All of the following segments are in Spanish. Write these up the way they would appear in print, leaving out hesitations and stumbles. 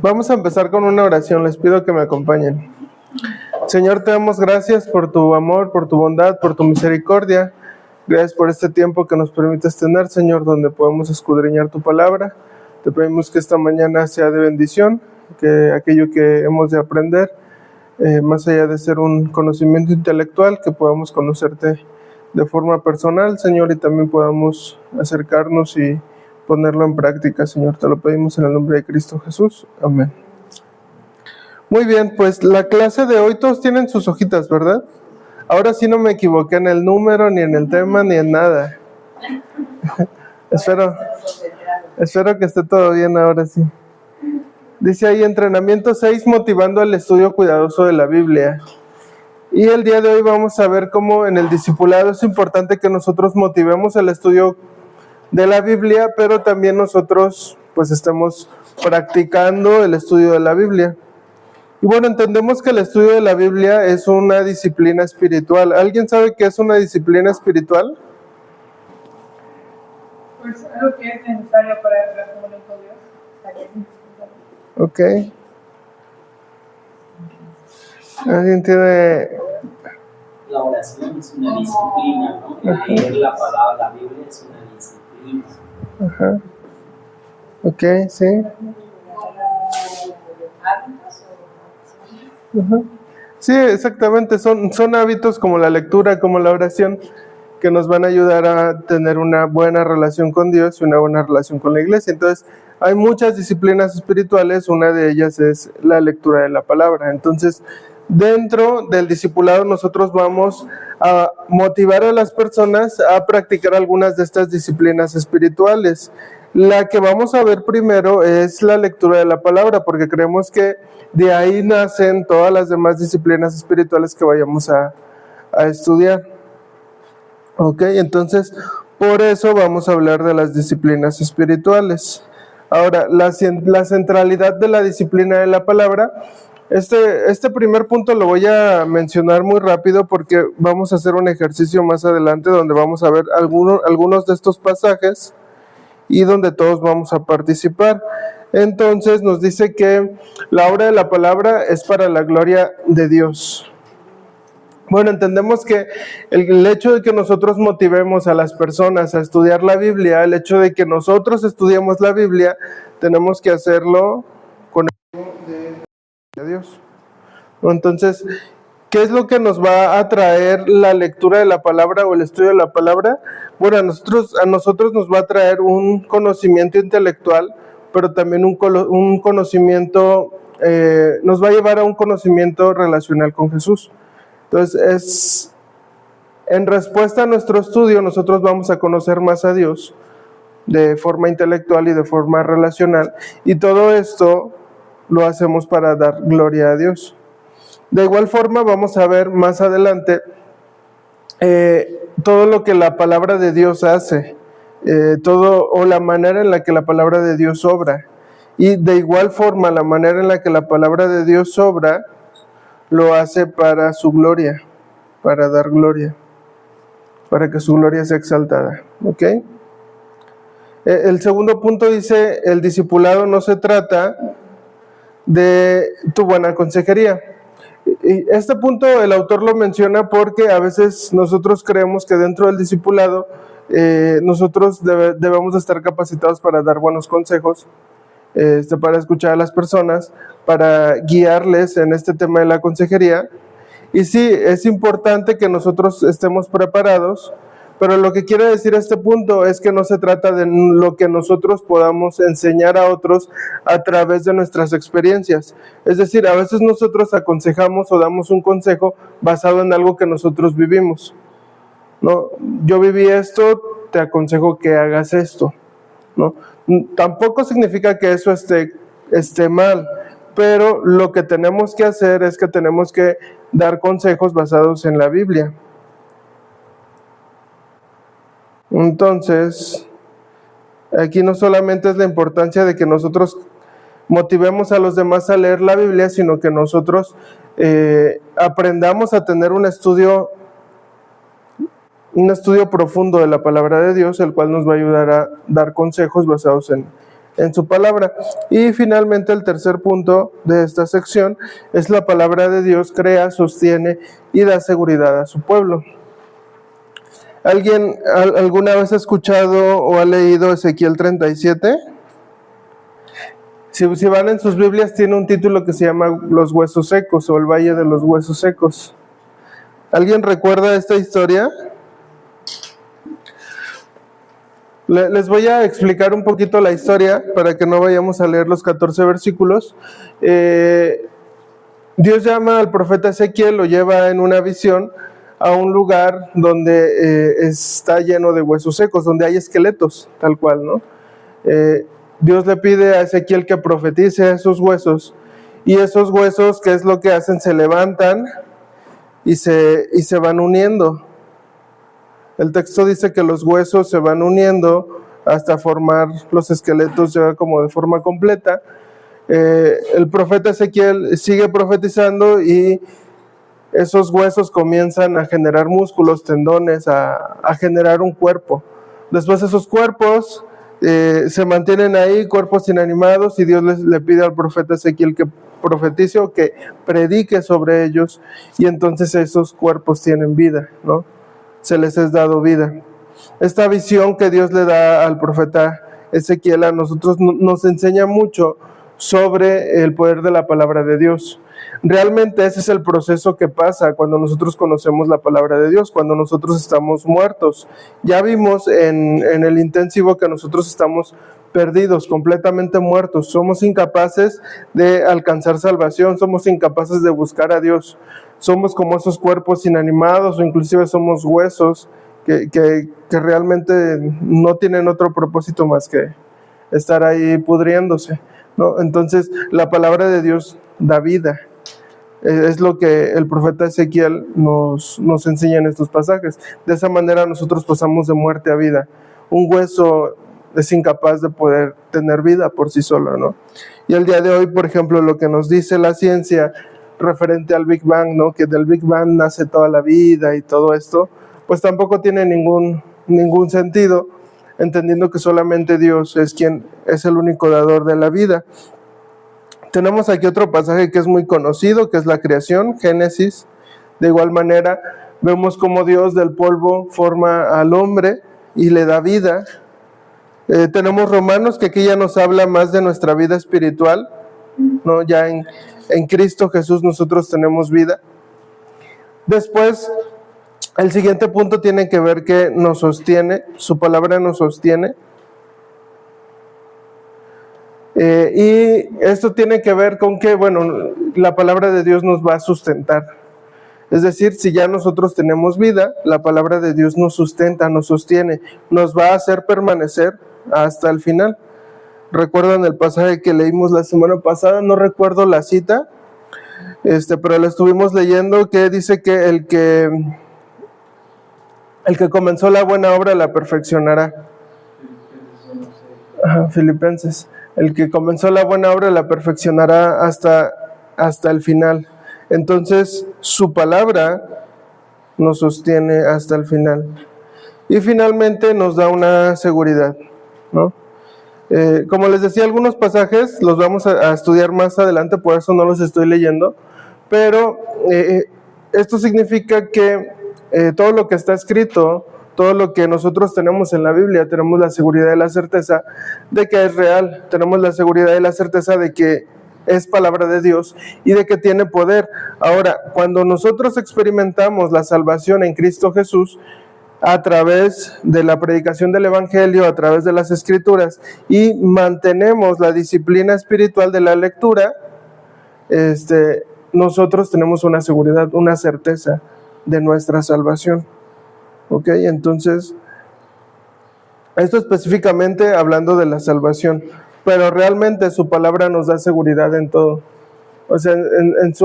Vamos a empezar con una oración, les pido que me acompañen. Señor, te damos gracias por tu amor, por tu bondad, por tu misericordia. Gracias por este tiempo que nos permites tener, Señor, donde podemos escudriñar tu palabra. Te pedimos que esta mañana sea de bendición, que aquello que hemos de aprender, más allá de ser un conocimiento intelectual, que podamos conocerte de forma personal, Señor, y también podamos acercarnos y ponerlo en práctica, Señor. Te lo pedimos en el nombre de Cristo Jesús. Amén. Muy bien, pues la clase de hoy todos tienen sus hojitas, ¿verdad? Ahora sí no me equivoqué en el número, ni en el tema, ni en nada. Espero que esté todo bien ahora sí. Dice ahí, entrenamiento 6, motivando el estudio cuidadoso de la Biblia. Y el día de hoy vamos a ver cómo en el discipulado es importante que nosotros motivemos el estudio de la Biblia, pero también nosotros pues estemos practicando el estudio de la Biblia. Y bueno, entendemos que el estudio de la Biblia es una disciplina espiritual. ¿Alguien sabe qué es una disciplina espiritual? Pues algo que es necesario para la comunión con Dios. Ok. ¿Alguien tiene...? La oración es una disciplina, ¿no? Leer la palabra, la Biblia es una disciplina. Ajá. Ok, sí. Ajá. Sí, exactamente. Son hábitos como la lectura, como la oración, que nos van a ayudar a tener una buena relación con Dios y una buena relación con la iglesia. Entonces, hay muchas disciplinas espirituales, una de ellas es la lectura de la palabra. Entonces, dentro del discipulado nosotros vamos a motivar a las personas a practicar algunas de estas disciplinas espirituales. La que vamos a ver primero es la lectura de la palabra, porque creemos que de ahí nacen todas las demás disciplinas espirituales que vayamos a estudiar. Ok, entonces por eso vamos a hablar de las disciplinas espirituales. Ahora, la centralidad de la disciplina de la palabra, este primer punto lo voy a mencionar muy rápido porque vamos a hacer un ejercicio más adelante donde vamos a ver algunos de estos pasajes y donde todos vamos a participar. Entonces nos dice que la obra de la palabra es para la gloria de Dios. Bueno, entendemos que el hecho de que nosotros motivemos a las personas a estudiar la Biblia, el hecho de que nosotros estudiemos la Biblia, tenemos que hacerlo con el objetivo de Dios. Entonces, ¿qué es lo que nos va a traer la lectura de la palabra o el estudio de la palabra? Bueno, a nosotros nos va a traer un conocimiento intelectual, pero también un conocimiento, nos va a llevar a un conocimiento relacional con Jesús. Entonces, en respuesta a nuestro estudio, nosotros vamos a conocer más a Dios de forma intelectual y de forma relacional, y todo esto lo hacemos para dar gloria a Dios. De igual forma, vamos a ver más adelante todo lo que la palabra de Dios hace, o la manera en la que la palabra de Dios obra. Y de igual forma, la manera en la que la palabra de Dios obra, lo hace para su gloria, para dar gloria, para que su gloria sea exaltada. ¿Ok? El segundo punto dice, el discipulado no se trata de tu buena consejería. Y este punto el autor lo menciona porque a veces nosotros creemos que dentro del discipulado nosotros debemos estar capacitados para dar buenos consejos, para escuchar a las personas, para guiarles en este tema de la consejería. Y sí, es importante que nosotros estemos preparados, pero lo que quiere decir este punto es que no se trata de lo que nosotros podamos enseñar a otros a través de nuestras experiencias. Es decir, a veces nosotros aconsejamos o damos un consejo basado en algo que nosotros vivimos, ¿no? Yo viví esto, te aconsejo que hagas esto, ¿no? Tampoco significa que eso esté mal, pero lo que tenemos que hacer es que tenemos que dar consejos basados en la Biblia. Entonces, aquí no solamente es la importancia de que nosotros motivemos a los demás a leer la Biblia, sino que nosotros aprendamos a tener un estudio profundo de la palabra de Dios, el cual nos va a ayudar a dar consejos basados en en su palabra. Y finalmente el tercer punto de esta sección es la palabra de Dios crea, sostiene y da seguridad a su pueblo. ¿Alguien alguna vez ha escuchado o ha leído Ezequiel 37? Si van en sus Biblias, tiene un título que se llama Los huesos secos o el Valle de los Huesos Secos. ¿Alguien recuerda esta historia? Les voy a explicar un poquito la historia para que no vayamos a leer los 14 versículos. Dios llama al profeta Ezequiel, lo lleva en una visión a un lugar donde está lleno de huesos secos, donde hay esqueletos, tal cual, ¿no? Dios le pide a Ezequiel que profetice esos huesos, y esos huesos, ¿qué es lo que hacen? Se levantan y se van uniendo. El texto dice que los huesos se van uniendo hasta formar los esqueletos ya como de forma completa. El profeta Ezequiel sigue profetizando y esos huesos comienzan a generar músculos, tendones, a generar un cuerpo. Después esos cuerpos se mantienen ahí, cuerpos inanimados, y Dios le pide al profeta Ezequiel que profetice o que predique sobre ellos, y entonces esos cuerpos tienen vida, ¿no? Se les es dado vida. Esta visión que Dios le da al profeta Ezequiel a nosotros nos enseña mucho sobre el poder de la palabra de Dios. Realmente ese es el proceso que pasa cuando nosotros conocemos la palabra de Dios, cuando nosotros estamos muertos. Ya vimos en el intensivo que nosotros estamos perdidos, completamente muertos. Somos incapaces de alcanzar salvación, somos incapaces de buscar a Dios. Somos como esos cuerpos inanimados, o inclusive somos huesos que realmente no tienen otro propósito más que estar ahí pudriéndose, ¿no? Entonces la palabra de Dios da vida. Es lo que el profeta Ezequiel nos enseña en estos pasajes. De esa manera nosotros pasamos de muerte a vida. Un hueso es incapaz de poder tener vida por sí solo, ¿no? Y el día de hoy, por ejemplo, lo que nos dice la ciencia referente al Big Bang, ¿no? Que del Big Bang nace toda la vida y todo esto, pues tampoco tiene ningún sentido, entendiendo que solamente Dios es quien es el único dador de la vida. Tenemos aquí otro pasaje que es muy conocido, que es la creación, Génesis. De igual manera, vemos cómo Dios del polvo forma al hombre y le da vida. Tenemos Romanos, que aquí ya nos habla más de nuestra vida espiritual, ¿no? Ya en Cristo Jesús nosotros tenemos vida. Después, el siguiente punto tiene que ver que nos sostiene, su palabra nos sostiene. Y esto tiene que ver con que, bueno, la palabra de Dios nos va a sustentar. Es decir, si ya nosotros tenemos vida, la palabra de Dios nos sustenta, nos sostiene, nos va a hacer permanecer hasta el final. ¿Recuerdan el pasaje que leímos la semana pasada? No recuerdo la cita, pero la estuvimos leyendo, que dice que el que comenzó la buena obra la perfeccionará. Filipenses. El que comenzó la buena obra la perfeccionará hasta el final. Entonces, su palabra nos sostiene hasta el final. Y finalmente nos da una seguridad, ¿no? Como les decía, algunos pasajes los vamos a estudiar más adelante, por eso no los estoy leyendo, pero esto significa que todo lo que está escrito, todo lo que nosotros tenemos en la Biblia, tenemos la seguridad y la certeza de que es real, tenemos la seguridad y la certeza de que es palabra de Dios y de que tiene poder. Ahora, cuando nosotros experimentamos la salvación en Cristo Jesús, a través de la predicación del Evangelio, a través de las Escrituras, y mantenemos la disciplina espiritual de la lectura, nosotros tenemos una seguridad, una certeza de nuestra salvación. ¿Ok? Entonces, esto específicamente hablando de la salvación, pero realmente su palabra nos da seguridad en todo. O sea,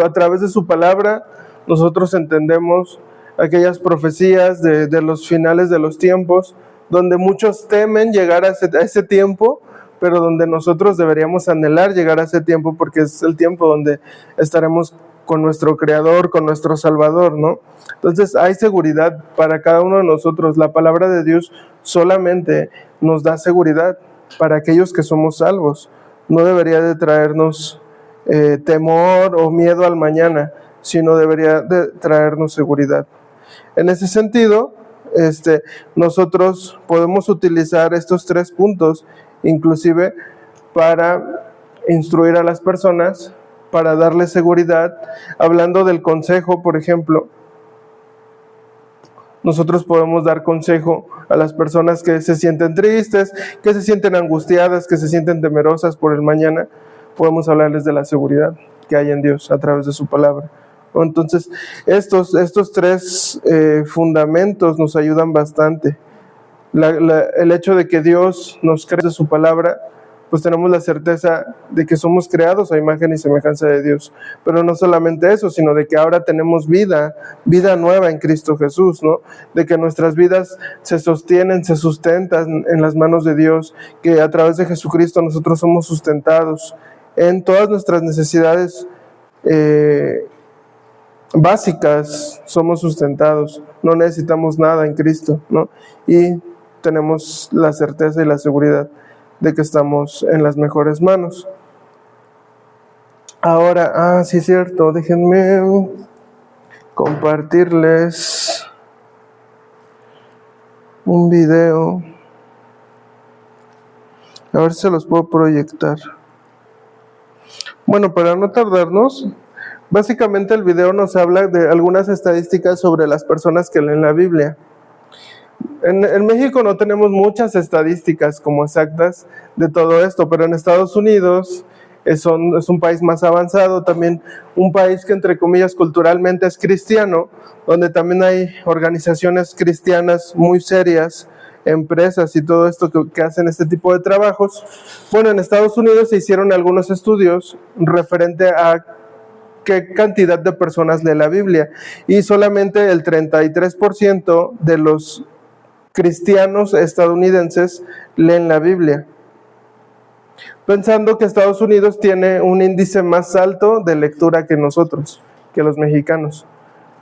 a través de su palabra nosotros entendemos aquellas profecías de los finales de los tiempos, donde muchos temen llegar a ese tiempo, pero donde nosotros deberíamos anhelar llegar a ese tiempo, porque es el tiempo donde estaremos con nuestro Creador, con nuestro Salvador, ¿no? Entonces hay seguridad para cada uno de nosotros. La palabra de Dios solamente nos da seguridad, para aquellos que somos salvos. No debería de traernos temor o miedo al mañana, sino debería de traernos seguridad. En ese sentido, nosotros podemos utilizar estos 3 puntos, inclusive para instruir a las personas, para darles seguridad. Hablando del consejo, por ejemplo, nosotros podemos dar consejo a las personas que se sienten tristes, que se sienten angustiadas, que se sienten temerosas por el mañana. Podemos hablarles de la seguridad que hay en Dios a través de su palabra. Entonces, estos 3 fundamentos nos ayudan bastante. El hecho de que Dios nos crea de su palabra, pues tenemos la certeza de que somos creados a imagen y semejanza de Dios. Pero no solamente eso, sino de que ahora tenemos vida nueva en Cristo Jesús, ¿no? De que nuestras vidas se sostienen, se sustentan en las manos de Dios, que a través de Jesucristo nosotros somos sustentados en todas nuestras necesidades básicas, somos sustentados, no necesitamos nada en Cristo, ¿no? Y tenemos la certeza y la seguridad de que estamos en las mejores manos. Ahora, sí es cierto, déjenme compartirles un video. A ver si se los puedo proyectar. Bueno, para no tardarnos, básicamente el video nos habla de algunas estadísticas sobre las personas que leen la Biblia. En México no tenemos muchas estadísticas como exactas de todo esto, pero en Estados Unidos es un país más avanzado, también un país que entre comillas culturalmente es cristiano, donde también hay organizaciones cristianas muy serias, empresas y todo esto que hacen este tipo de trabajos. Bueno, en Estados Unidos se hicieron algunos estudios referente a qué cantidad de personas lee la Biblia, y solamente el 33% de los cristianos estadounidenses leen la Biblia, pensando que Estados Unidos tiene un índice más alto de lectura que nosotros, que los mexicanos.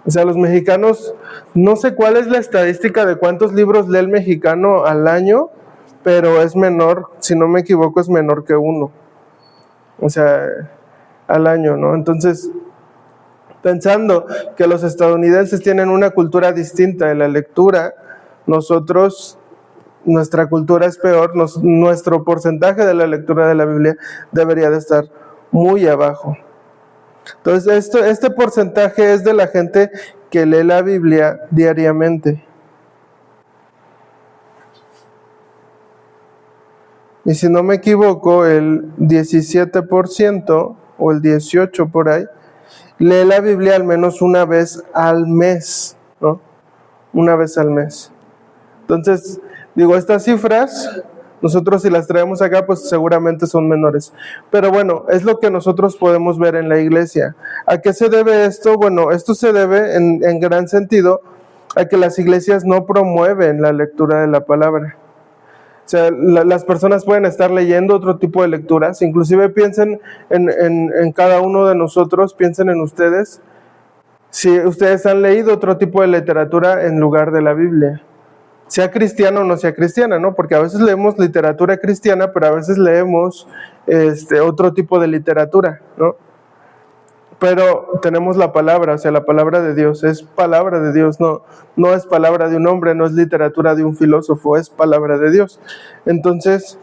O sea, los mexicanos, no sé cuál es la estadística de cuántos libros lee el mexicano al año, pero es menor, si no me equivoco, es menor que 1. O sea, al año, ¿no? Entonces, pensando que los estadounidenses tienen una cultura distinta de la lectura, nuestra cultura es peor, nuestro porcentaje de la lectura de la Biblia debería de estar muy abajo. Entonces, este porcentaje es de la gente que lee la Biblia diariamente. Y si no me equivoco, el 17% o el 18% por ahí, lee la Biblia al menos una vez al mes, ¿no? Una vez al mes. Entonces, digo, estas cifras, nosotros si las traemos acá, pues seguramente son menores. Pero bueno, es lo que nosotros podemos ver en la iglesia. ¿A qué se debe esto? Bueno, esto se debe en gran sentido a que las iglesias no promueven la lectura de la palabra. O sea, las personas pueden estar leyendo otro tipo de lecturas, inclusive piensen en cada uno de nosotros, piensen en ustedes, si ustedes han leído otro tipo de literatura en lugar de la Biblia, sea cristiana o no sea cristiana, ¿no? Porque a veces leemos literatura cristiana, pero a veces leemos otro tipo de literatura, ¿no? Pero tenemos la palabra, o sea, la palabra de Dios, es palabra de Dios, no es palabra de un hombre, no es literatura de un filósofo, es palabra de Dios. Entonces,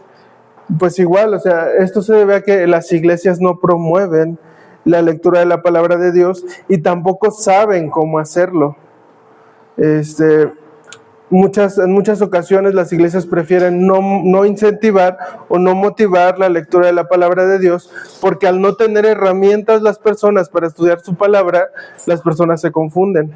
pues igual, o sea, esto se debe a que las iglesias no promueven la lectura de la palabra de Dios y tampoco saben cómo hacerlo. En muchas ocasiones las iglesias prefieren no incentivar o no motivar la lectura de la palabra de Dios, porque al no tener herramientas las personas para estudiar su palabra, las personas se confunden.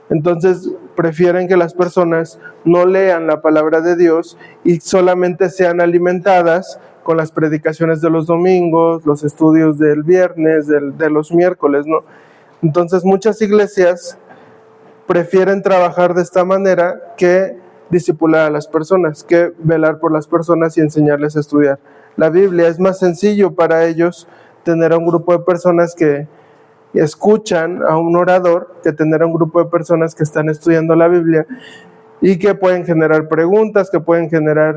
Entonces prefieren que las personas no lean la palabra de Dios y solamente sean alimentadas con las predicaciones de los domingos, los estudios del viernes, de los miércoles, ¿no? Entonces muchas iglesias prefieren trabajar de esta manera que discipular a las personas, que velar por las personas y enseñarles a estudiar la Biblia. Es más sencillo para ellos tener a un grupo de personas que escuchan a un orador que tener a un grupo de personas que están estudiando la Biblia y que pueden generar preguntas, que pueden generar,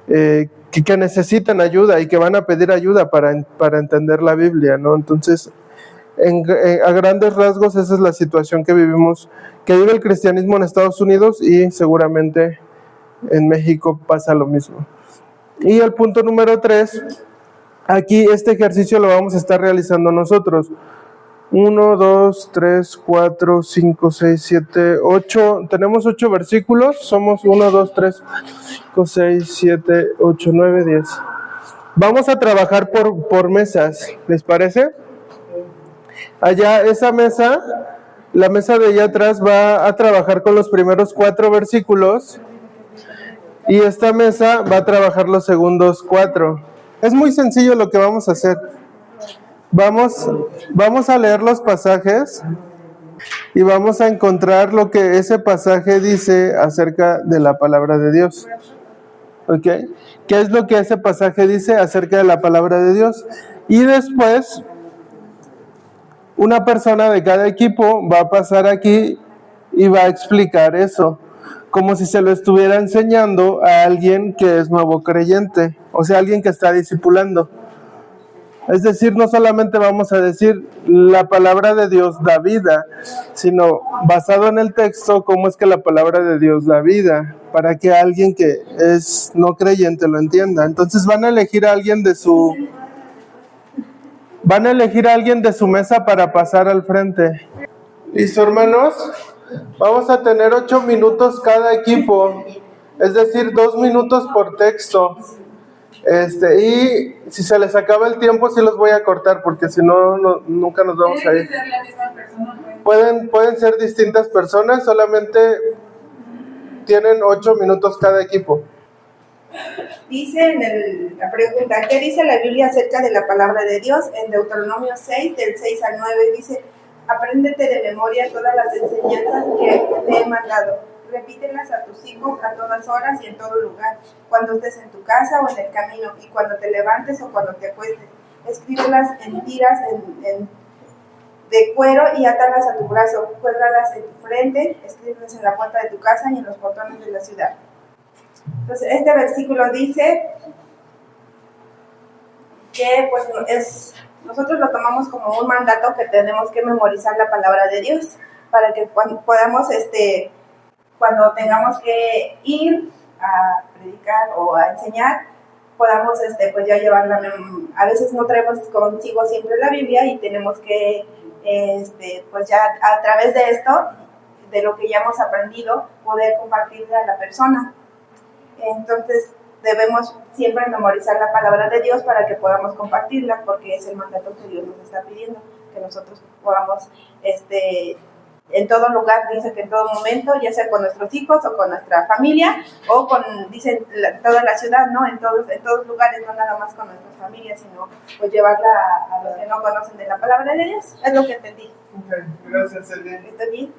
que necesitan ayuda y que van a pedir ayuda para entender la Biblia, ¿no? Entonces, a grandes rasgos, esa es la situación que vive el cristianismo en Estados Unidos, y seguramente en México pasa lo mismo. Y el punto número 3, aquí este ejercicio lo vamos a estar realizando nosotros. 1, 2, 3, 4, 5, 6, 7, 8. Tenemos 8 versículos. Somos 1, 2, 3, 5, 6, 7, 8, 9, 10. Vamos a trabajar por mesas. ¿Les parece? Allá, esa mesa, la mesa de allá atrás, va a trabajar con los primeros 4 versículos. Y esta mesa va a trabajar los segundos 4. Es muy sencillo lo que vamos a hacer. Vamos a leer los pasajes y vamos a encontrar lo que ese pasaje dice acerca de la palabra de Dios. ¿Ok? ¿Qué es lo que ese pasaje dice acerca de la palabra de Dios? Y después, una persona de cada equipo va a pasar aquí y va a explicar eso, como si se lo estuviera enseñando a alguien que es nuevo creyente, o sea, alguien que está discipulando. Es decir, no solamente vamos a decir la palabra de Dios da vida, sino basado en el texto, cómo es que la palabra de Dios da vida, para que alguien que es no creyente lo entienda. Entonces van a elegir a alguien de su mesa para pasar al frente. ¿Listo, hermanos? Vamos a tener 8 minutos cada equipo, es decir, 2 minutos por texto. Y si se les acaba el tiempo, sí los voy a cortar, porque si no, nunca nos vamos a ir. ¿Tiene que ser la misma persona? Pueden ser distintas personas, solamente tienen 8 minutos cada equipo. Dice la pregunta, ¿qué dice la Biblia acerca de la palabra de Dios? En Deuteronomio 6, del 6 al 9, dice: apréndete de memoria todas las enseñanzas que te he mandado. Repítelas a tus hijos a todas horas y en todo lugar, cuando estés en tu casa o en el camino, y cuando te levantes o cuando te acuestes. Escríbelas en tiras de cuero y átalas a tu brazo. Cuélgalas en tu frente, escríbelas en la puerta de tu casa y en los portones de la ciudad. Entonces, este versículo dice que pues nosotros lo tomamos como un mandato, que tenemos que memorizar la palabra de Dios para que podamos cuando tengamos que ir a predicar o a enseñar, podamos pues ya llevarla. A veces no traemos consigo siempre la Biblia y tenemos que pues ya a través de esto, de lo que ya hemos aprendido, poder compartirle a la persona. Entonces debemos siempre memorizar la palabra de Dios para que podamos compartirla, porque es el mandato que Dios nos está pidiendo, que nosotros podamos en todo lugar, dice que en todo momento, ya sea con nuestros hijos o con nuestra familia, o dicen toda la ciudad, ¿no? En todos lugares, no nada más con nuestras familias, sino pues llevarla a los que no conocen de la palabra de Dios. Es lo que entendí. Okay, gracias, Elena. ¿Está bien?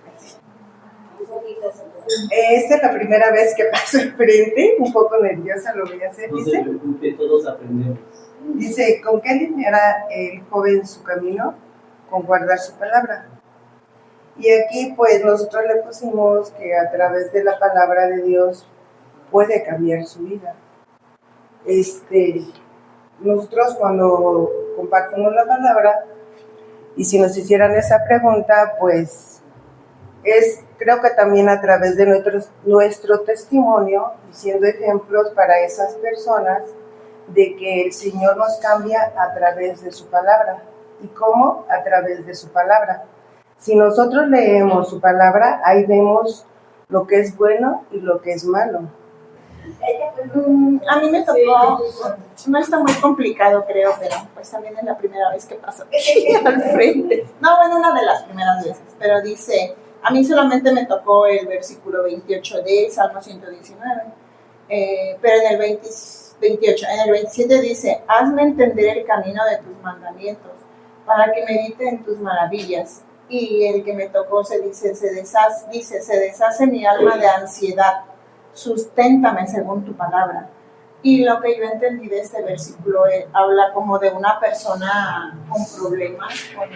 Esta es la primera vez que paso enfrente, un poco nerviosa, lo voy a hacer. No se preocupe, todos aprendemos. Dice, ¿con qué alineará el joven su camino? Con guardar su palabra. Y aquí pues nosotros le pusimos que a través de la palabra de Dios puede cambiar su vida. Nosotros cuando compartimos la palabra, y si nos hicieran esa pregunta, pues creo que también a través de nuestro testimonio, siendo ejemplos para esas personas de que el Señor nos cambia a través de su palabra. ¿Y cómo? A través de su palabra. Si nosotros leemos su palabra, ahí vemos lo que es bueno y lo que es malo. A mí me tocó, no está muy complicado creo, pero pues también es la primera vez que paso al frente. No, bueno, una de las primeras veces, pero dice, a mí solamente me tocó el versículo 28 de Salmo 119, pero en el 28, en el 27 dice, hazme entender el camino de tus mandamientos, para que medite en tus maravillas. Y el que me tocó se deshace mi alma de ansiedad, susténtame según tu palabra. Y lo que yo entendí de este versículo habla como de una persona con problemas, con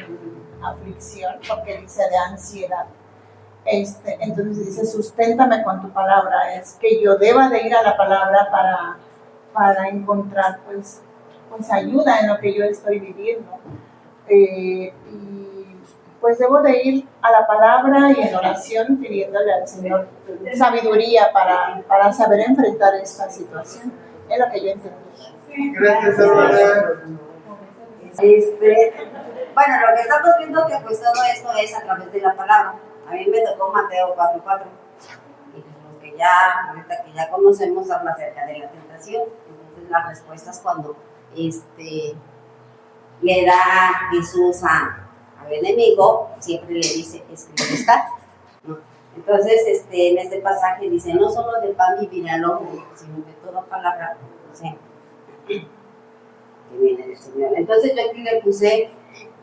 aflicción, porque dice de ansiedad. Entonces dice, susténtame con tu palabra, es que yo deba de ir a la palabra para encontrar pues ayuda en lo que yo estoy viviendo. Y pues debo de ir a la palabra y en oración pidiéndole al Señor sabiduría para saber enfrentar esta situación. Es lo que yo entendí. Gracias, hermana. Bueno, lo que estamos viendo que pues todo esto es a través de la palabra. A mí me tocó Mateo 4:4. Y pues lo que ya, ahorita que ya conocemos, habla acerca de la tentación. Entonces las respuestas cuando le da Jesús al enemigo, siempre le dice, escrito está, ¿no? Entonces, en este pasaje dice, no solo de pan vivirá el hombre, sino de toda palabra, ¿sí?, que viene del Señor. Entonces yo aquí le puse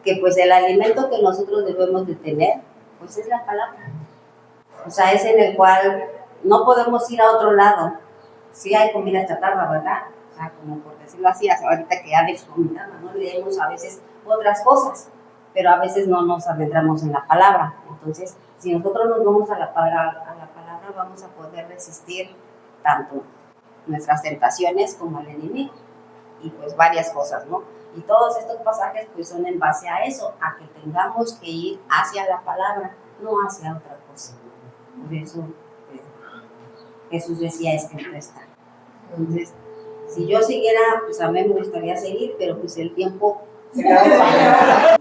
que pues el alimento que nosotros debemos de tener, pues es la palabra. O sea, es en el cual no podemos ir a otro lado. Sí hay comida chatarra, ¿verdad? O sea, como por decirlo así, ahorita que Alex comentaba, ¿no? Leemos a veces otras cosas, pero a veces no nos adentramos en la palabra. Entonces, si nosotros nos vamos a la palabra, vamos a poder resistir tanto nuestras tentaciones como el enemigo. Y pues varias cosas, ¿no? Y todos estos pasajes pues son en base a eso, a que tengamos que ir hacia la palabra, no hacia otra cosa. Por eso Jesús decía, escrito está. Entonces, si yo siguiera, pues a mí me gustaría seguir, pero pues el tiempo se va.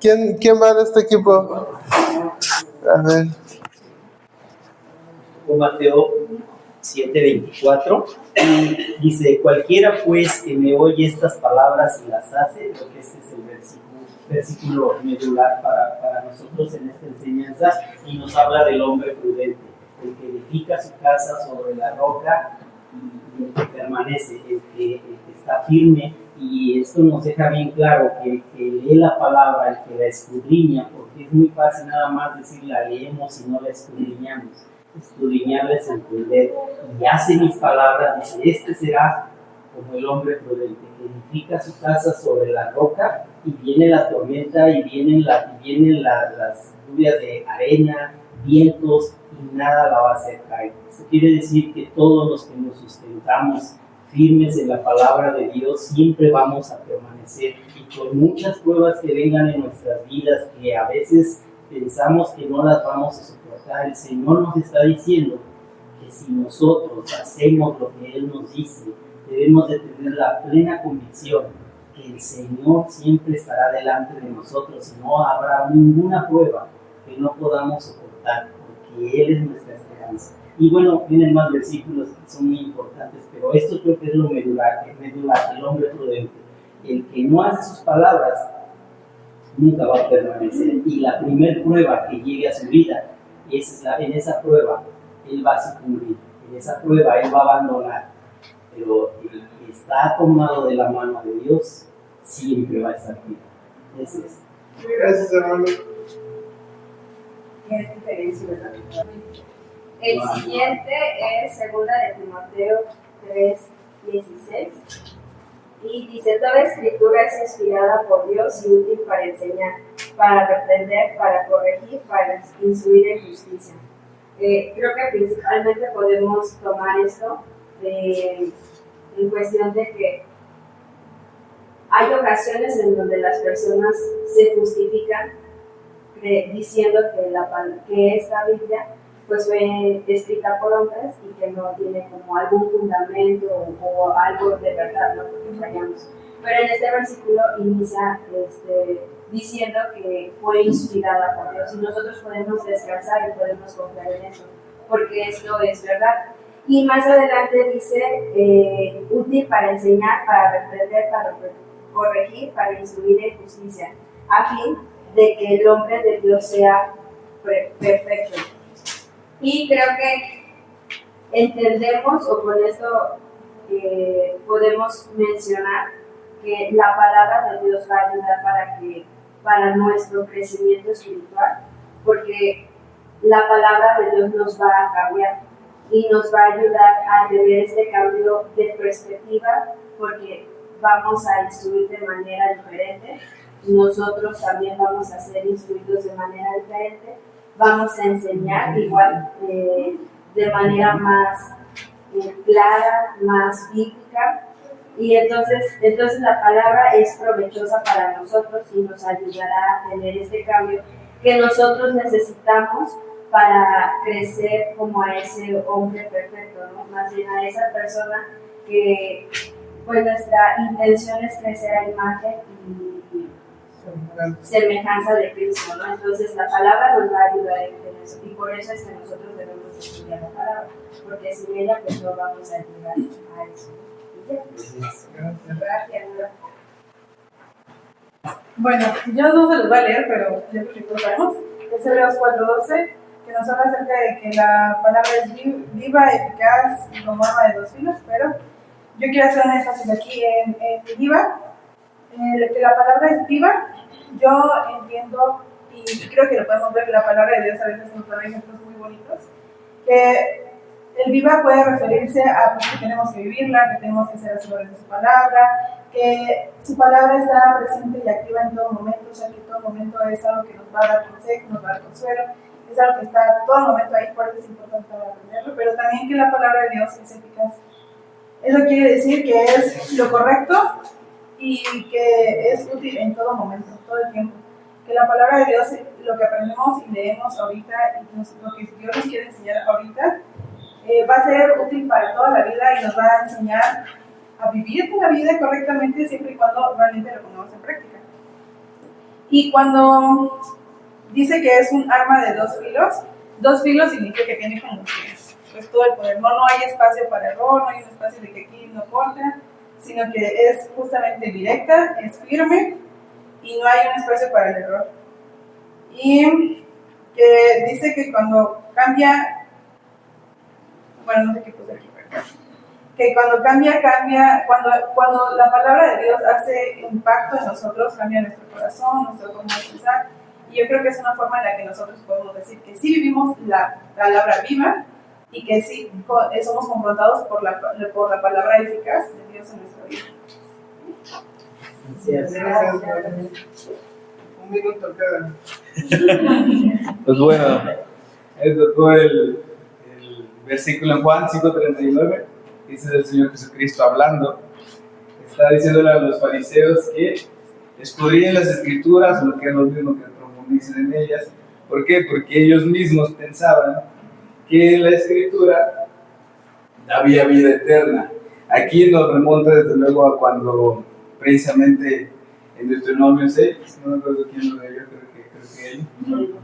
¿Quién va de este equipo? A ver. Mateo 7:24, y dice, cualquiera pues que me oye estas palabras y las hace, creo que este es el versículo medular para nosotros en esta enseñanza, y nos habla del hombre prudente, el que edifica su casa sobre la roca y el que permanece, el que está firme. Y esto nos deja bien claro que el que lee la palabra, el que la escudriña, porque es muy fácil nada más decir la leemos y no la escudriñamos. Escudriñarla es entender, y hace mis palabras, dice, este será como el hombre prudente, que edifica su casa sobre la roca, y viene la tormenta, y vienen las lluvias de arena, vientos, y nada la va a hacer caer. Esto quiere decir que todos los que nos sustentamos firmes en la palabra de Dios, siempre vamos a permanecer, y por muchas pruebas que vengan en nuestras vidas, que a veces pensamos que no las vamos a soportar, el Señor nos está diciendo que si nosotros hacemos lo que Él nos dice, debemos de tener la plena convicción que el Señor siempre estará delante de nosotros, y no habrá ninguna prueba que no podamos soportar, porque Él es nuestra esperanza. Y bueno, vienen más versículos que son muy importantes, pero esto creo que es lo medular, el hombre prudente. El que no hace sus palabras nunca va a permanecer. Y la primer prueba que llegue a su vida, en esa prueba él va a sucumbir, en esa prueba él va a abandonar. Pero el que está tomado de la mano de Dios siempre va a estar firme. Ese es. Gracias, hermano. ¿Qué diferencia, verdad? El siguiente es 2 de Timoteo 3:16. Y dice, toda escritura es inspirada por Dios y útil para enseñar, para reprender, para corregir, para instruir en justicia. Creo que principalmente podemos tomar esto en cuestión de que hay ocasiones en donde las personas se justifican diciendo que esta Biblia pues fue escrita por hombres y que no tiene como algún fundamento o algo de verdad, ¿no? Porque fallamos. Pero en este versículo inicia diciendo que fue inspirada por Dios, y nosotros podemos descansar y podemos confiar en eso, porque esto es verdad. Y más adelante dice, útil para enseñar, para reprender, para corregir, para instruir en justicia, a fin de que el hombre de Dios sea perfecto. Y creo que entendemos, o con esto podemos mencionar, que la palabra de Dios va a ayudar para nuestro crecimiento espiritual, porque la palabra de Dios nos va a cambiar y nos va a ayudar a tener este cambio de perspectiva, porque vamos a instruir de manera diferente, nosotros también vamos a ser instruidos de manera diferente, vamos a enseñar igual de manera más clara, más bíblica. Y entonces la palabra es provechosa para nosotros y nos ayudará a tener este cambio que nosotros necesitamos para crecer como a ese hombre perfecto, ¿no? Más bien a esa persona que pues nuestra intención es crecer a imagen y semejanza de Cristo, ¿no? Entonces la palabra nos va a ayudar en eso y por eso es que nosotros debemos estudiar la palabra, porque sin ella pues no vamos a llegar a eso. Bueno, yo no se los voy a leer, pero ya lo sabemos. Es Hebreos 4:12, que nos habla acerca de que la palabra es viva, eficaz y como arma de dos filos, pero yo quiero hacer un énfasis aquí en viva, que la palabra es viva. Yo entiendo, y creo que lo podemos ver, la palabra de Dios a veces nos da ejemplos muy bonitos, que el viva puede referirse a pues, que tenemos que vivirla, que tenemos que ser hacedores de su palabra, que su palabra está presente y activa en todo momento, o sea que en todo momento es algo que nos va a dar consejo, nos va a dar consuelo, es algo que está todo el momento ahí, por eso es importante aprenderlo, pero también que la palabra de Dios es eficaz. Eso quiere decir que es lo correcto y que es útil en todo momento, todo el tiempo. Que la palabra de Dios, lo que aprendemos y leemos ahorita y lo que Dios nos quiere enseñar ahorita, va a ser útil para toda la vida y nos va a enseñar a vivir la vida correctamente siempre y cuando realmente lo pongamos en práctica. Y cuando dice que es un arma de dos filos significa que tiene como que pues, todo el poder. No hay espacio para error, no hay un espacio de que aquí no corta, sino que es justamente directa, es firme y no hay un espacio para el error. Y que dice que cuando cambia, bueno, no sé qué puse aquí, pero que cuando cambia, cuando la palabra de Dios hace impacto en nosotros, cambia nuestro corazón, nuestra forma de pensar, y yo creo que es una forma en la que nosotros podemos decir que sí vivimos la palabra viva y que sí somos confrontados por la palabra eficaz de Dios en nuestra vida. Gracias. Un minuto cada. Pues bueno, esto fue el versículo en Juan 5:39, dice el Señor Jesucristo hablando, está diciéndole a los fariseos que escudriñen las escrituras, lo que es lo mismo que profundicen en ellas. ¿Por qué? Porque ellos mismos pensaban que en la escritura había vida eterna. Aquí nos remonta desde luego a cuando precisamente en Deuteronomio 6, no me acuerdo quién lo leyó, creo que él.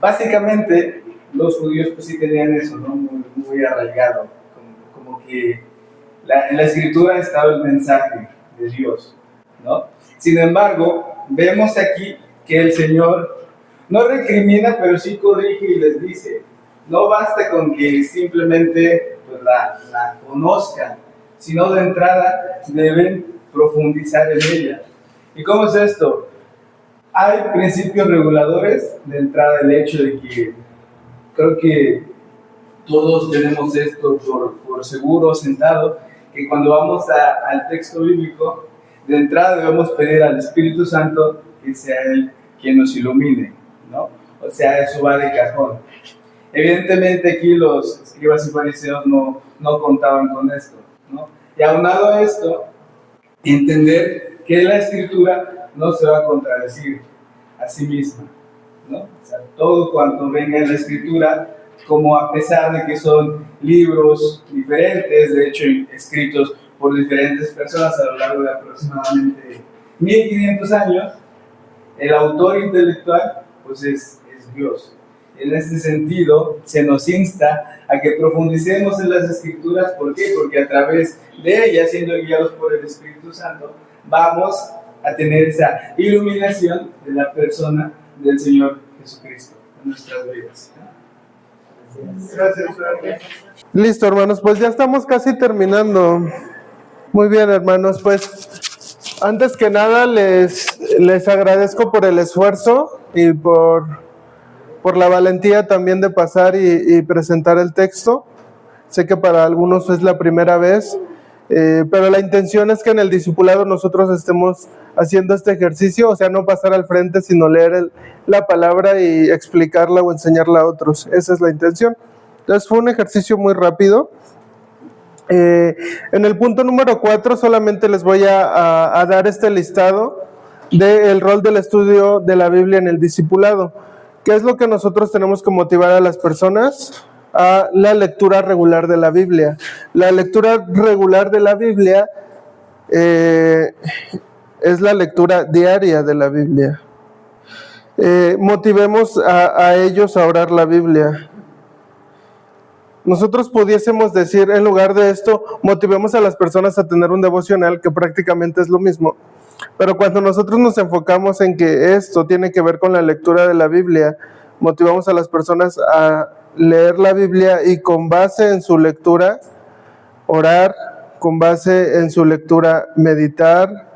Básicamente los judíos pues sí tenían eso, ¿no? Muy arraigado, como que en la escritura estaba el mensaje de Dios, ¿no? Sin embargo, vemos aquí que el Señor no recrimina, pero sí corrige y les dice, no basta con que simplemente pues, la conozcan, sino de entrada deben profundizar en ella. ¿Y cómo es esto? Hay principios reguladores de entrada, el hecho de que creo que todos tenemos esto por seguro, sentado, que cuando vamos al texto bíblico, de entrada debemos pedir al Espíritu Santo que sea Él quien nos ilumine, ¿no? O sea, eso va de cajón. Evidentemente aquí los escribas y fariseos no contaban con esto, ¿no? Y aunado a esto, entender que la Escritura no se va a contradecir a sí misma, ¿no? O sea, todo cuanto venga en la Escritura, como a pesar de que son libros diferentes, de hecho escritos por diferentes personas a lo largo de aproximadamente 1500 años, el autor intelectual pues es Dios. En este sentido, se nos insta a que profundicemos en las Escrituras. ¿Por qué? Porque a través de ellas, siendo guiados por el Espíritu Santo, vamos a tener esa iluminación de la persona del Señor Jesucristo en nuestras vidas. Gracias. Listo, hermanos, pues ya estamos casi terminando. Muy bien, hermanos, pues antes que nada les agradezco por el esfuerzo y por la valentía también de pasar y presentar el texto. Sé que para algunos es la primera vez, pero la intención es que en el discipulado nosotros estemos haciendo este ejercicio, o sea, no pasar al frente, sino leer la palabra y explicarla o enseñarla a otros. Esa es la intención. Entonces fue un ejercicio muy rápido. En el punto número 4 solamente les voy a dar este listado del rol del estudio de la Biblia en el discipulado. ¿Qué es lo que nosotros tenemos que motivar a las personas? A la lectura regular de la Biblia. La lectura regular de la Biblia es la lectura diaria de la Biblia. Motivemos a ellos a orar la Biblia. Nosotros pudiésemos decir, en lugar de esto, motivemos a las personas a tener un devocional, que prácticamente es lo mismo. Pero cuando nosotros nos enfocamos en que esto tiene que ver con la lectura de la Biblia, motivamos a las personas a leer la Biblia y con base en su lectura, orar, con base en su lectura, meditar.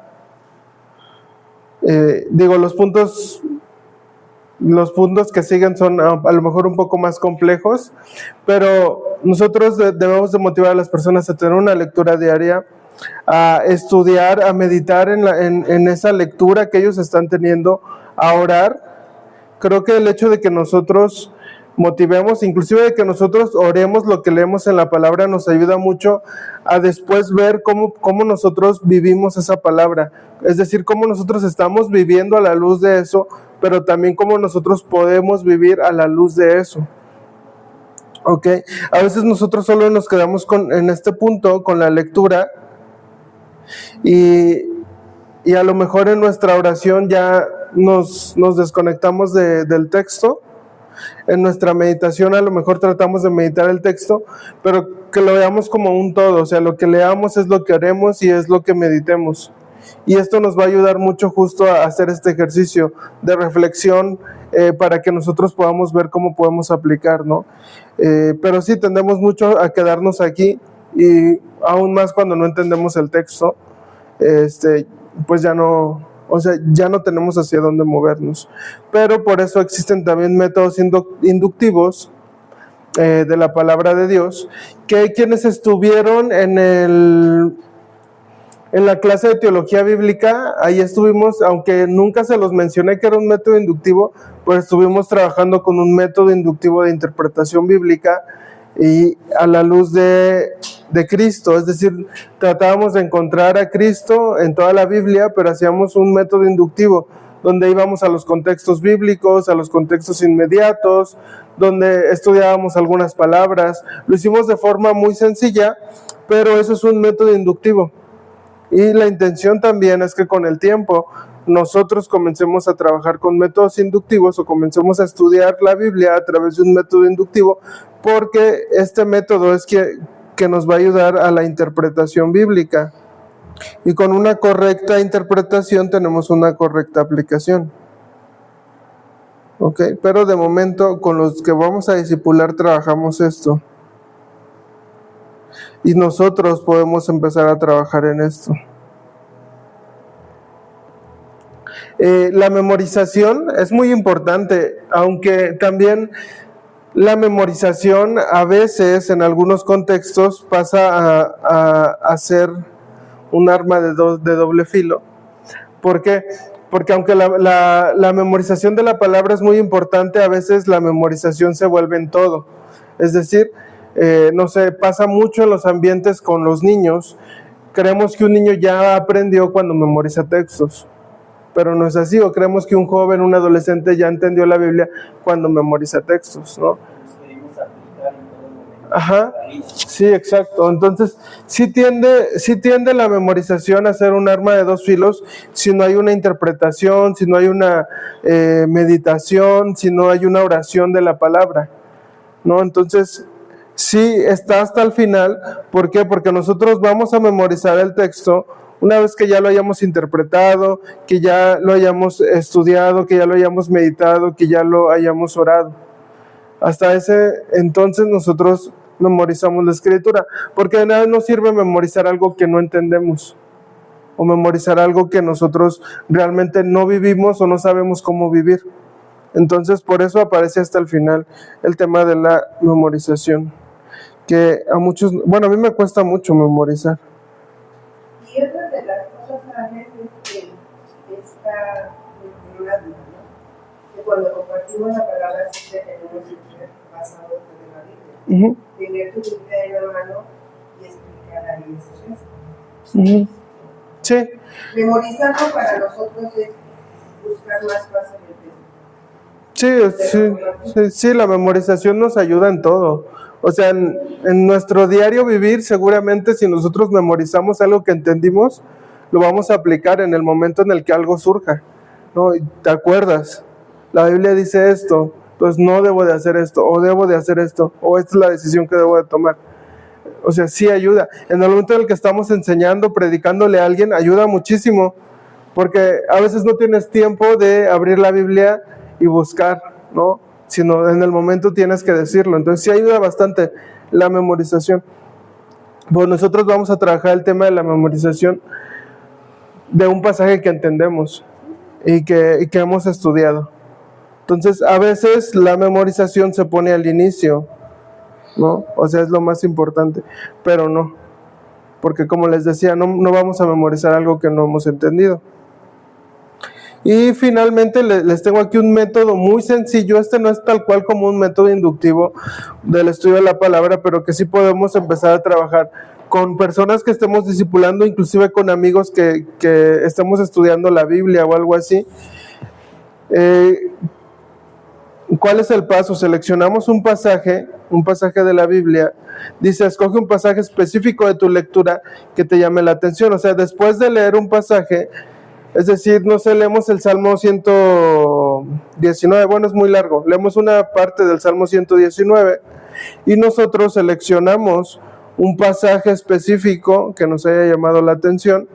Los puntos que siguen son a lo mejor un poco más complejos, pero nosotros debemos de motivar a las personas a tener una lectura diaria, a estudiar, a meditar en esa lectura que ellos están teniendo, a orar. Creo que el hecho de que nosotros motivemos, inclusive de que nosotros oremos lo que leemos en la palabra, nos ayuda mucho a después ver cómo nosotros vivimos esa palabra, es decir, cómo nosotros estamos viviendo a la luz de eso, pero también cómo nosotros podemos vivir a la luz de eso. ¿Ok? A veces nosotros solo nos quedamos en este punto con la lectura y a lo mejor en nuestra oración ya nos desconectamos del texto. En nuestra meditación a lo mejor tratamos de meditar el texto, pero que lo veamos como un todo, o sea, lo que leamos es lo que haremos y es lo que meditemos. Y esto nos va a ayudar mucho justo a hacer este ejercicio de reflexión para que nosotros podamos ver cómo podemos aplicar, ¿no? Pero sí tendemos mucho a quedarnos aquí y aún más cuando no entendemos el texto, pues ya no tenemos hacia dónde movernos. Pero por eso existen también métodos inductivos de la palabra de Dios, que quienes estuvieron en la clase de teología bíblica, ahí estuvimos, aunque nunca se los mencioné que era un método inductivo, pues estuvimos trabajando con un método inductivo de interpretación bíblica y a la luz de Cristo, es decir, tratábamos de encontrar a Cristo en toda la Biblia, pero hacíamos un método inductivo, donde íbamos a los contextos bíblicos, a los contextos inmediatos, donde estudiábamos algunas palabras. Lo hicimos de forma muy sencilla, pero eso es un método inductivo. Y la intención también es que con el tiempo nosotros comencemos a trabajar con métodos inductivos o comencemos a estudiar la Biblia a través de un método inductivo, porque este método es que nos va a ayudar a la interpretación bíblica. Y con una correcta interpretación tenemos una correcta aplicación. ¿Ok? Pero de momento con los que vamos a discipular trabajamos esto. Y nosotros podemos empezar a trabajar en esto. La memorización es muy importante, aunque también la memorización a veces en algunos contextos pasa a ser un arma de doble filo. ¿Por qué? Porque aunque la memorización de la palabra es muy importante, a veces la memorización se vuelve en todo. Es decir, no sé, pasa mucho en los ambientes con los niños. Creemos que un niño ya aprendió cuando memoriza textos, pero no es así, o creemos que un joven, un adolescente ya entendió la Biblia cuando memoriza textos, ¿no? Ajá, sí, exacto. Entonces, sí tiende la memorización a ser un arma de dos filos si no hay una interpretación, si no hay una meditación, si no hay una oración de la palabra, ¿no? Entonces, sí está hasta el final. ¿Por qué? Porque nosotros vamos a memorizar el texto una vez que ya lo hayamos interpretado, que ya lo hayamos estudiado, que ya lo hayamos meditado, que ya lo hayamos orado. Hasta ese entonces nosotros memorizamos la escritura, porque de nada nos sirve memorizar algo que no entendemos, o memorizar algo que nosotros realmente no vivimos o no sabemos cómo vivir. Entonces por eso aparece hasta el final el tema de la memorización, que a muchos, bueno, a mí me cuesta mucho memorizar. Y otra de las cosas también es que está en una duda, ¿no? Que cuando compartimos la palabra siempre tenemos que ser basados en la Biblia. Ujú, tener tu Biblia en la mano y explicar ahí ese texto. ujú. Sí, Memorizarlo para nosotros es buscar más fácil sí, el texto. sí, la memorización nos ayuda en todo. O sea, en nuestro diario vivir, seguramente si nosotros memorizamos algo que entendimos, lo vamos a aplicar en el momento en el que algo surja, ¿no? Y te acuerdas, la Biblia dice esto, entonces no debo de hacer esto, o debo de hacer esto, o esta es la decisión que debo de tomar. O sea, sí ayuda. En el momento en el que estamos enseñando, predicándole a alguien, ayuda muchísimo, porque a veces no tienes tiempo de abrir la Biblia y buscar, ¿no? Sino en el momento tienes que decirlo. Entonces sí ayuda bastante la memorización. Pues nosotros vamos a trabajar el tema de la memorización de un pasaje que entendemos y que hemos estudiado. Entonces, a veces la memorización se pone al inicio, ¿no? O sea, es lo más importante, pero no, porque como les decía, no vamos a memorizar algo que no hemos entendido. Y finalmente les tengo aquí un método muy sencillo. Este no es tal cual como un método inductivo del estudio de la palabra, pero que sí podemos empezar a trabajar con personas que estemos discipulando, inclusive con amigos que estemos estudiando la Biblia o algo así. ¿Cuál es el paso? Seleccionamos un pasaje de la Biblia. Dice, escoge un pasaje específico de tu lectura que te llame la atención. O sea, después de leer un pasaje, es decir, no sé, leemos el Salmo 119, bueno, es muy largo, leemos una parte del Salmo 119 y nosotros seleccionamos un pasaje específico que nos haya llamado la atención.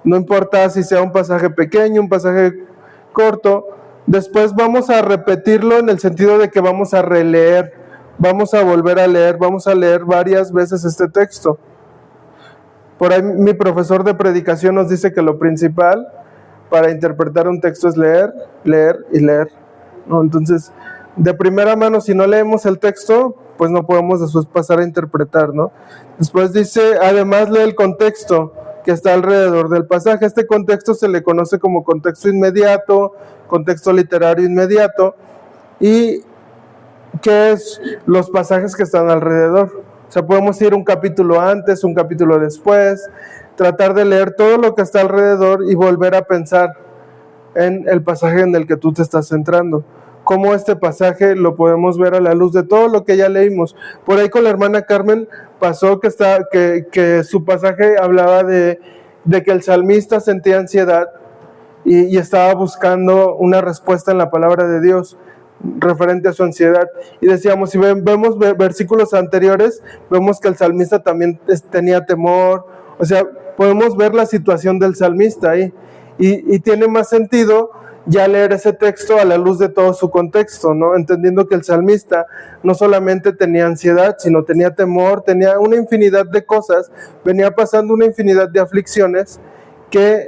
No importa si sea un pasaje pequeño, un pasaje corto, después vamos a repetirlo en el sentido de que vamos a releer, vamos a volver a leer, vamos a leer varias veces este texto. Por ahí mi profesor de predicación nos dice que lo principal para interpretar un texto es leer, leer y leer, ¿no? Entonces, de primera mano, si no leemos el texto, pues no podemos después pasar a interpretar, ¿no? Después dice, además lee el contexto que está alrededor del pasaje. Este contexto se le conoce como contexto inmediato, contexto literario inmediato, y ¿qué es los pasajes que están alrededor? O sea, podemos ir un capítulo antes, un capítulo después, tratar de leer todo lo que está alrededor y volver a pensar en el pasaje en el que tú te estás centrando. Cómo este pasaje lo podemos ver a la luz de todo lo que ya leímos. Por ahí con la hermana Carmen pasó que su pasaje hablaba de que el salmista sentía ansiedad y estaba buscando una respuesta en la palabra de Dios referente a su ansiedad, y decíamos, si vemos versículos anteriores, vemos que el salmista también tenía temor. O sea, podemos ver la situación del salmista ahí, y tiene más sentido ya leer ese texto a la luz de todo su contexto, ¿no? Entendiendo que el salmista no solamente tenía ansiedad, sino tenía temor, tenía una infinidad de cosas, venía pasando una infinidad de aflicciones que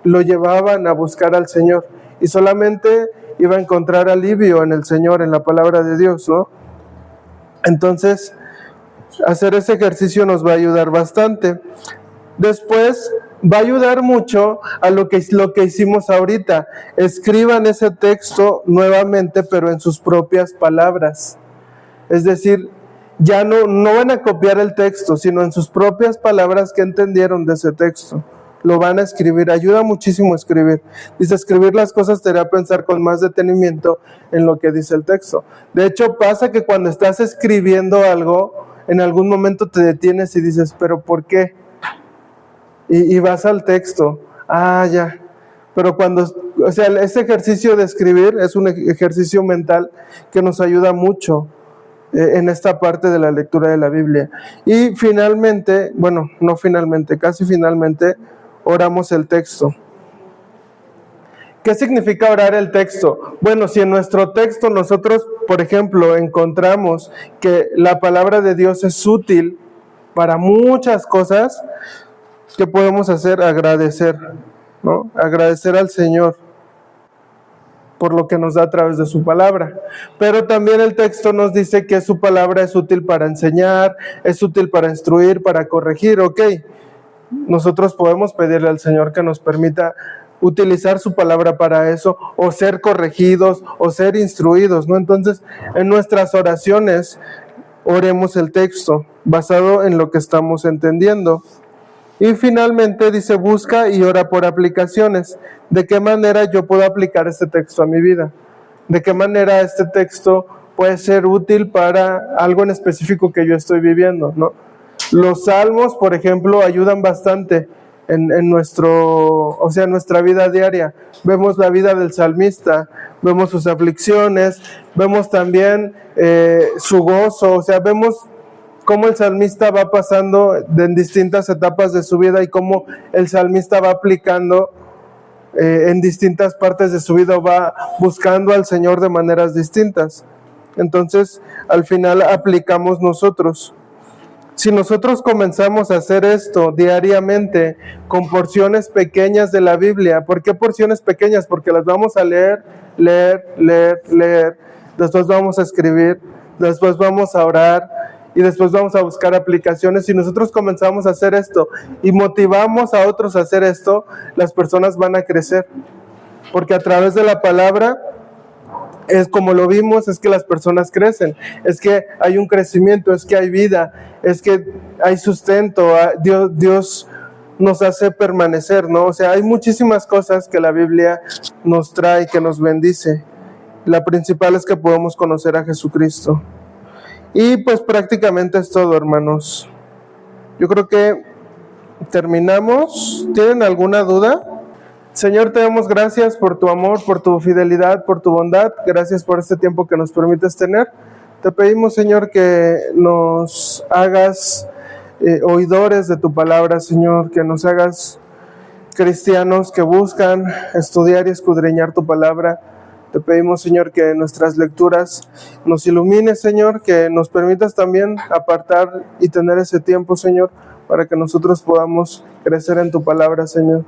lo llevaban a buscar al Señor, y solamente iba a encontrar alivio en el Señor, en la palabra de Dios, ¿no? Entonces, hacer ese ejercicio nos va a ayudar bastante. Después, va a ayudar mucho a lo que hicimos ahorita. Escriban ese texto nuevamente, pero en sus propias palabras. Es decir, ya no van a copiar el texto, sino en sus propias palabras que entendieron de ese texto. Lo van a escribir, ayuda muchísimo a escribir. Dice, escribir las cosas te hará pensar con más detenimiento en lo que dice el texto. De hecho, pasa que cuando estás escribiendo algo, en algún momento te detienes y dices, ¿pero por qué? Y vas al texto, ya. Pero o sea, ese ejercicio de escribir es un ejercicio mental que nos ayuda mucho en esta parte de la lectura de la Biblia. Y finalmente, bueno, no finalmente, casi finalmente, oramos el texto. ¿Qué significa orar el texto? Bueno, si en nuestro texto nosotros, por ejemplo, encontramos que la palabra de Dios es útil para muchas cosas, ¿qué podemos hacer? Agradecer, ¿no? Agradecer al Señor por lo que nos da a través de su palabra. Pero también el texto nos dice que su palabra es útil para enseñar, es útil para instruir, para corregir, ¿ok? Nosotros podemos pedirle al Señor que nos permita utilizar su palabra para eso, o ser corregidos, o ser instruidos, ¿no? Entonces, en nuestras oraciones, oremos el texto, basado en lo que estamos entendiendo. Y finalmente dice, busca y ora por aplicaciones. ¿De qué manera yo puedo aplicar este texto a mi vida? ¿De qué manera este texto puede ser útil para algo en específico que yo estoy viviendo, ¿no? Los salmos, por ejemplo, ayudan bastante en nuestra vida diaria. Vemos la vida del salmista, vemos sus aflicciones, vemos también su gozo, o sea, vemos cómo el salmista va pasando en distintas etapas de su vida y cómo el salmista va aplicando en distintas partes de su vida, va buscando al Señor de maneras distintas. Entonces, al final aplicamos nosotros. Si nosotros comenzamos a hacer esto diariamente con porciones pequeñas de la Biblia, ¿por qué porciones pequeñas? Porque las vamos a leer, después vamos a escribir, después vamos a orar, y después vamos a buscar aplicaciones. Si nosotros comenzamos a hacer esto y motivamos a otros a hacer esto, las personas van a crecer, porque a través de la palabra es como lo vimos, es que las personas crecen, es que hay un crecimiento, es que hay vida, es que hay sustento, Dios nos hace permanecer, ¿no? O sea, hay muchísimas cosas que la Biblia nos trae, que nos bendice. La principal es que podemos conocer a Jesucristo. Y pues prácticamente es todo, hermanos. Yo creo que terminamos. ¿Tienen alguna duda? Señor, te damos gracias por tu amor, por tu fidelidad, por tu bondad. Gracias por este tiempo que nos permites tener. Te pedimos, Señor, que nos hagas oidores de tu palabra, Señor, que nos hagas cristianos que buscan estudiar y escudriñar tu palabra. Te pedimos, Señor, que nuestras lecturas nos ilumines, Señor, que nos permitas también apartar y tener ese tiempo, Señor, para que nosotros podamos crecer en tu palabra, Señor.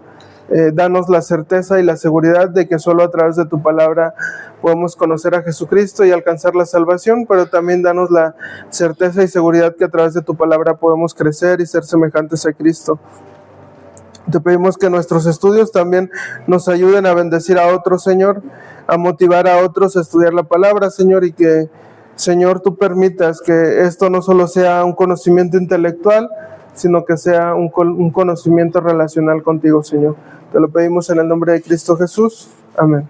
Danos la certeza y la seguridad de que solo a través de tu palabra podemos conocer a Jesucristo y alcanzar la salvación, pero también danos la certeza y seguridad que a través de tu palabra podemos crecer y ser semejantes a Cristo. Te pedimos que nuestros estudios también nos ayuden a bendecir a otros, Señor, a motivar a otros a estudiar la palabra, Señor, y que, Señor, tú permitas que esto no solo sea un conocimiento intelectual, sino que sea un conocimiento relacional contigo, Señor. Te lo pedimos en el nombre de Cristo Jesús. Amén.